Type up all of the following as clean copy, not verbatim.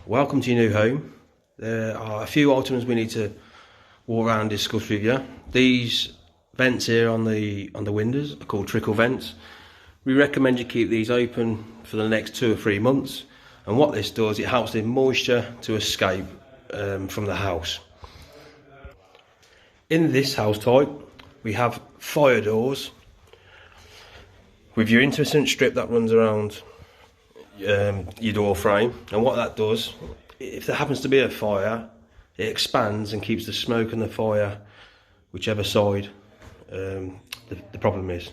welcome to your new home. There are a few items we need to walk around and discuss with you. These vents here on the windows are called trickle vents. We recommend you keep these open for the next 2 or 3 months, and what this does, it helps the moisture to escape from the house. In this house type we have fire doors with your intermittent strip that runs around your door frame, and what that does, if there happens to be a fire, it expands and keeps the smoke and the fire whichever side the problem is.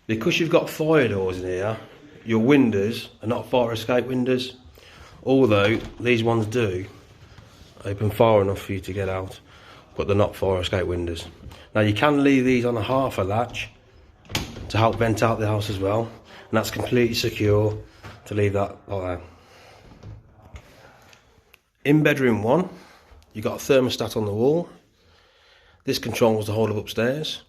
Because you've got fire doors in here, your windows are not fire escape windows, although these ones do open far enough for you to get out, but they're not fire escape windows. Now you can leave these on a half a latch to help vent out the house as well, and that's completely secure to leave that like that. In bedroom 1, you've got a thermostat on the wall. This controls the whole of upstairs,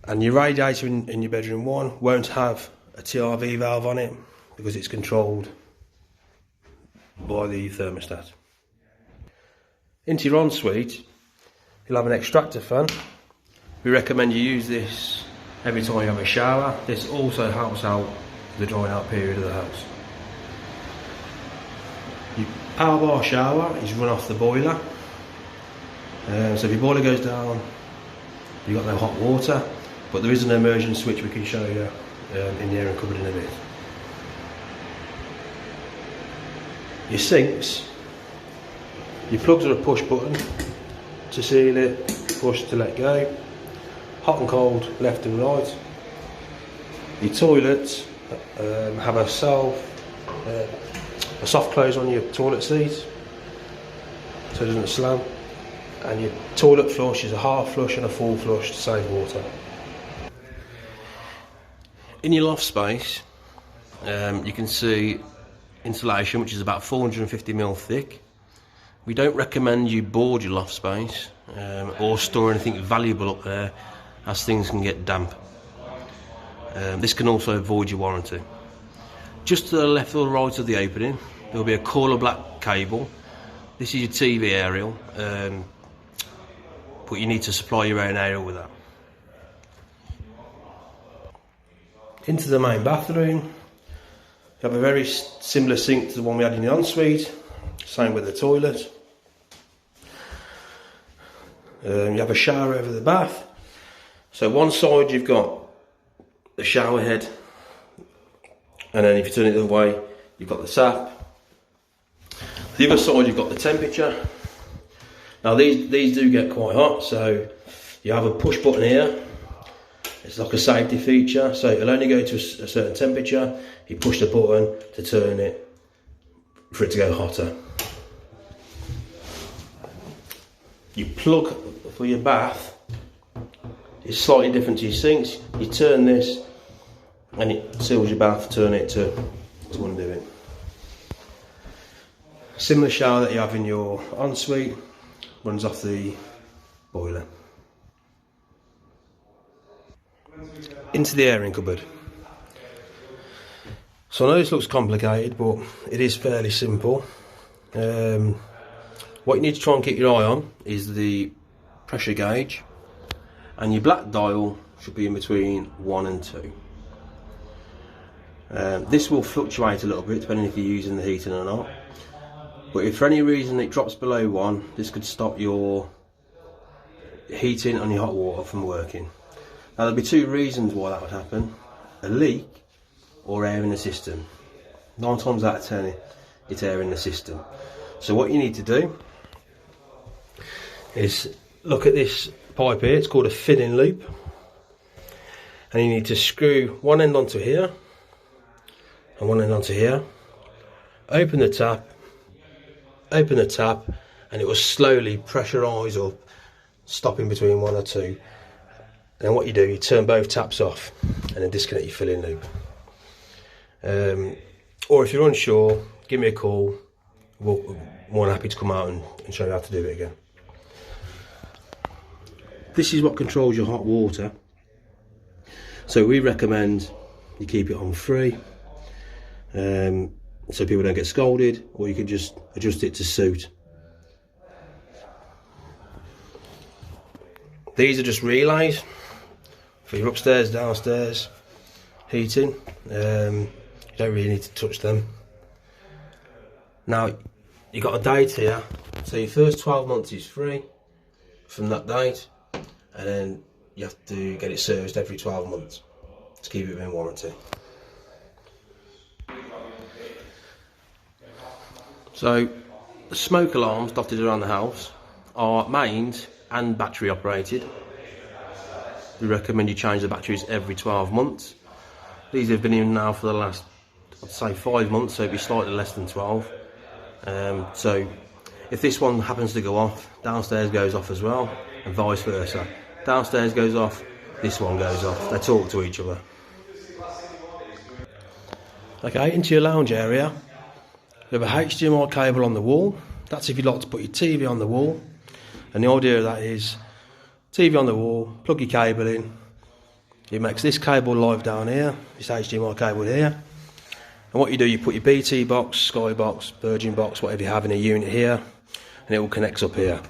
and your radiator in your bedroom 1 won't have a TRV valve on it because it's controlled by the thermostat. Into your ensuite, you'll have an extractor fan. We recommend you use this every time you have a shower. This also helps out the drying out period of the house. Your power bar shower is run off the boiler. So if your boiler goes down, you've got no hot water, but there is an immersion switch we can show you in the airing cupboard in a bit. Your sinks, your plugs are a push button to seal it, push to let go, hot and cold left and right. Your toilets have a soft close on your toilet seat so it doesn't slam, and your toilet flush is a half flush and a full flush to save water. In your loft space, you can see insulation which is about 450mm thick. We don't recommend you board your loft space or store anything valuable up there, as things can get damp. This can also void your warranty. Just to the left or right of the opening, there will be a colour black cable. This is your TV aerial, but you need to supply your own aerial with that. Into the main bathroom, you have a very similar sink to the one we had in the ensuite, same with the toilet. You have a shower over the bath. So one side you've got the shower head, and then if you turn it the other way, you've got the tap. The other side you've got the temperature. Now these do get quite hot, so you have a push button here. It's like a safety feature, so it'll only go to a certain temperature. You push the button to turn it for it to go hotter. Your plug for your bath is slightly different to your sinks. You turn this and it seals your bath, turn it to undo it. Similar shower that you have in your ensuite, runs off the boiler. Into the airing cupboard. So I know this looks complicated, but it is fairly simple. What you need to try and keep your eye on is the pressure gauge, and your black dial should be in between 1 and 2. This will fluctuate a little bit depending if you're using the heating or not, but if for any reason it drops below 1, this could stop your heating and your hot water from working. Now there'll be 2 reasons why that would happen: a leak or air in the system. 9 times out of 10 it's air in the system. So what you need to do is look at this pipe here. It's called a filling loop, and you need to screw one end onto here and one end onto here. Open the tap, and it will slowly pressurise up, stopping between 1 or 2. And then what you do, you turn both taps off and then disconnect your filling loop. Or if you're unsure, give me a call. We're more than happy to come out and show you how to do it again. This is what controls your hot water. So we recommend you keep it on 3. so people don't get scolded, or you can just adjust it to suit. These are just relays for your upstairs, downstairs heating. You don't really need to touch them. Now, you've got a date here, so your first 12 months is free from that date, and then you have to get it serviced every 12 months to keep it within warranty. So, the smoke alarms dotted around the house are mains and battery operated. We recommend you change the batteries every 12 months. These have been in now for the last, I'd say, 5 months, so it'd be slightly less than 12. So if this one happens to go off, downstairs goes off as well, and vice versa. Downstairs goes off, this one goes off. They talk to each other. Okay, into your lounge area, you have a HDMI cable on the wall. That's if you'd like to put your TV on the wall. And the idea of that is, TV on the wall, plug your cable in. It makes this cable live down here, this HDMI cable here. And what you do, you put your BT box, Sky box, Virgin box, whatever you have in a unit here, and it all connects up here.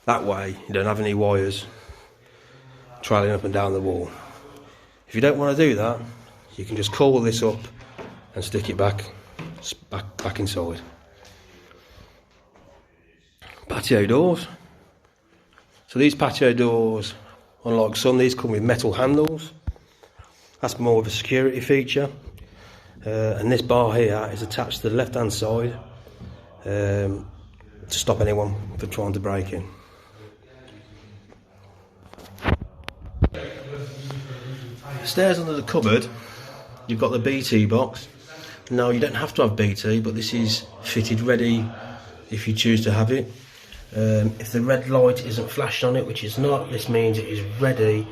That way, you don't have any wires trailing up and down the wall. If you don't want to do that, you can just coil this up and stick it back inside. Patio doors. So these patio doors, unlike some, these come with metal handles. That's more of a security feature. And this bar here is attached to the left hand side to stop anyone from trying to break in. Stairs under the cupboard, you've got the BT box. Now, you don't have to have BT, but this is fitted ready if you choose to have it. If the red light isn't flashed on it, which is not, this means it is ready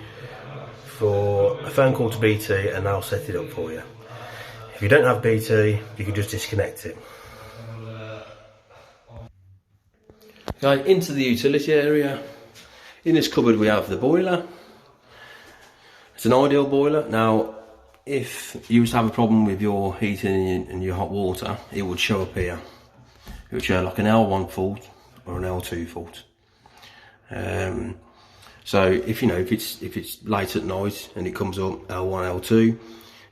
for a phone call to BT and they'll set it up for you. If you don't have BT, you can just disconnect it. Okay, into the utility area. In this cupboard we have the boiler. It's an ideal boiler. Now, if you was to have a problem with your heating and your hot water, it would show up here. It would show like an L1 fault or an L2 fault. So if it's late at night and it comes up L1, L2,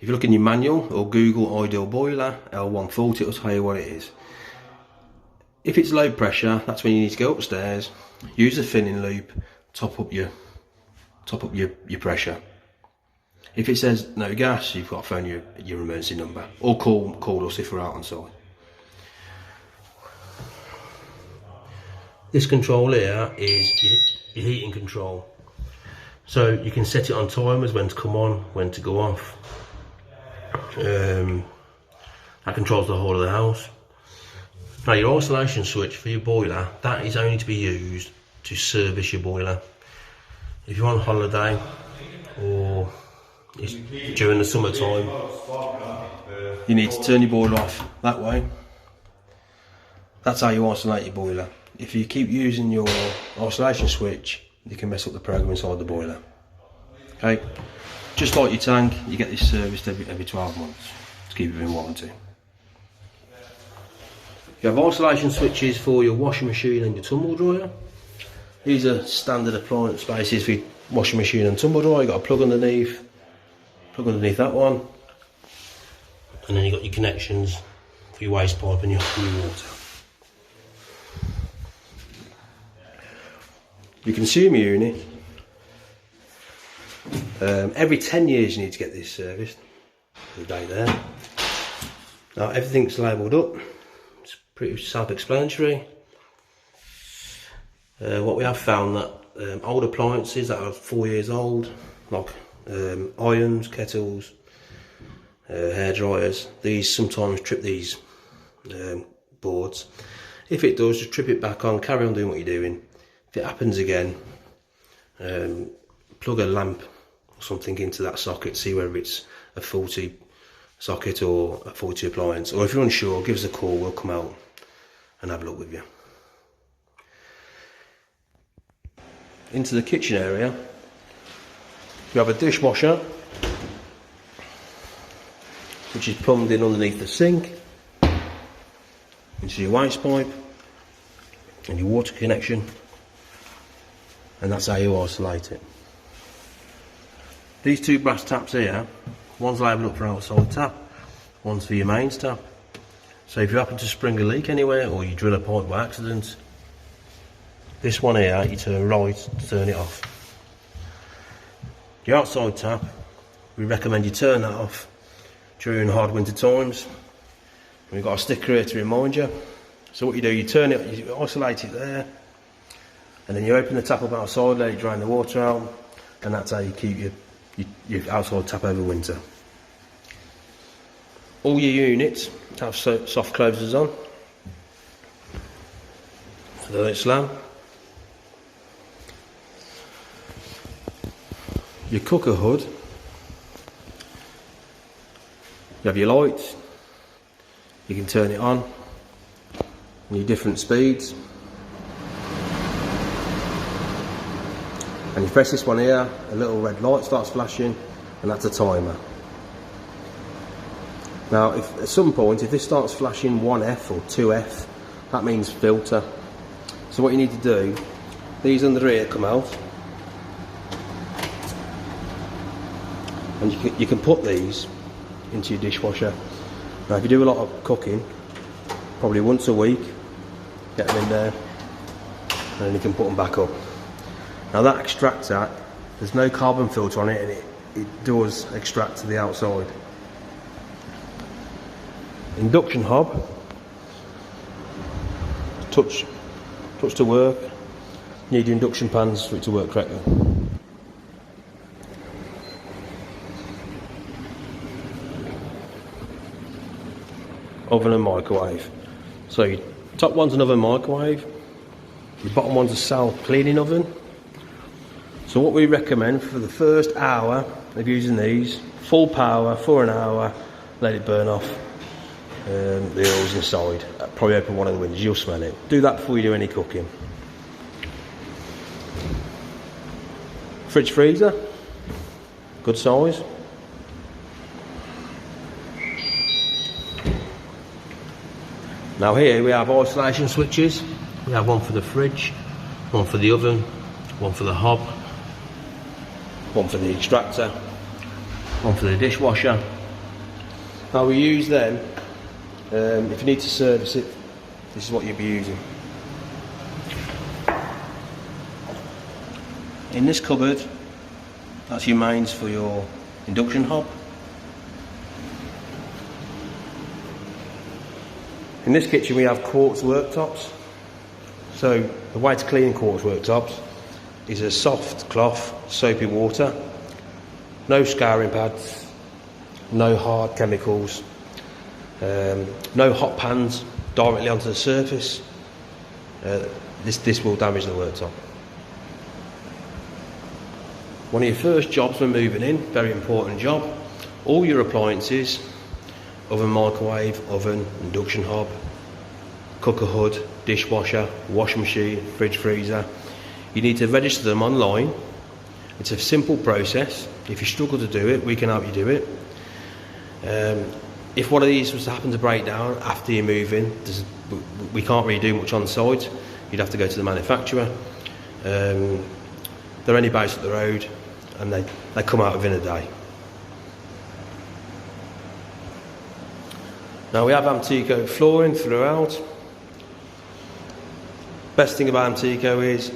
if you look in your manual or Google ideal boiler L1 fault, it'll tell you what it is. If it's low pressure, that's when you need to go upstairs, use the thinning loop, top up your pressure. If it says no gas, you've got to phone your emergency number or call us if we're out on site. This control here is your heating control. So you can set it on timers, when to come on, when to go off. That controls the whole of the house. Now, your isolation switch for your boiler, that is only to be used to service your boiler. If you're on holiday or it's during the summertime, you need to turn your boiler off that way. That's how you isolate your boiler. If you keep using your isolation switch, you can mess up the program inside the boiler. Okay, just like your tank, you get this serviced every 12 months to keep it in warranty. You have isolation switches for your washing machine and your tumble dryer. These are standard appliance spaces for your washing machine and tumble dryer. You've got a plug underneath that one, and then you've got your connections for your waste pipe and your water. Your consumer unit, every 10 years you need to get this serviced. The day there. Now, everything's labelled up. It's pretty self-explanatory. What we have found that old appliances that are 4 years old, like irons, kettles, hair dryers, these sometimes trip these boards. If it does, just trip it back on, carry on doing what you're doing. If it happens again, plug a lamp or something into that socket, see whether it's a faulty socket or a faulty appliance. Or if you're unsure, give us a call, we'll come out and have a look with you. Into the kitchen area, we have a dishwasher which is plumbed in underneath the sink. into your waste pipe and your water connection, and that's how you isolate it. These two brass taps here, one's labelled up for outside tap, one's for your mains tap. So if you happen to spring a leak anywhere or you drill a pipe by accident, this one here you turn right to turn it off. Your outside tap, we recommend you turn that off during hard winter times. We've got a sticker here to remind you. So what you do, you turn it, you isolate it there, and then you open the tap up outside, let it drain the water out, and that's how you keep your outside tap over winter. All your units have soft closers on, so they don't slam. Your cooker hood, you have your lights, you can turn it on, your different speeds, and you press this one here, a little red light starts flashing, and that's a timer. Now if at some point, if this starts flashing 1F or 2F, that means filter. So what you need to do, these under here come out, and you can put these into your dishwasher. Now if you do a lot of cooking, probably once a week, get them in there, and then you can put them back up. Now that extractor, there's no carbon filter on it, and it does extract to the outside. Induction hob, touch to work. You need your induction pans for it to work correctly. Oven and microwave. So your top one's an oven microwave, your bottom one's a self-cleaning oven. So what we recommend for the first hour of using these, full power for an hour, let it burn off the oils inside. Probably open one of the windows, you'll smell it. Do that before you do any cooking. Fridge freezer, good size. Now here we have isolation switches. We have one for the fridge, one for the oven, one for the hob, one for the extractor, one for the dishwasher. Now we use them, if you need to service it, this is what you'll be using. In this cupboard, that's your mains for your induction hob. In this kitchen we have quartz worktops. So the way to clean quartz worktops is a soft cloth, soapy water, no scouring pads, no hard chemicals, no hot pans directly onto the surface. This will damage the worktop. One of your first jobs when moving in, very important job, all your appliances, oven microwave, oven, induction hob, cooker hood, dishwasher, washing machine, fridge freezer, you need to register them online. It's a simple process. If you struggle to do it, we can help you do it. If one of these was to happen to break down after you move in, we can't really do much on site. You'd have to go to the manufacturer. They're only based up the road, and they come out within a day. Now we have Antico flooring throughout. Best thing about Antico is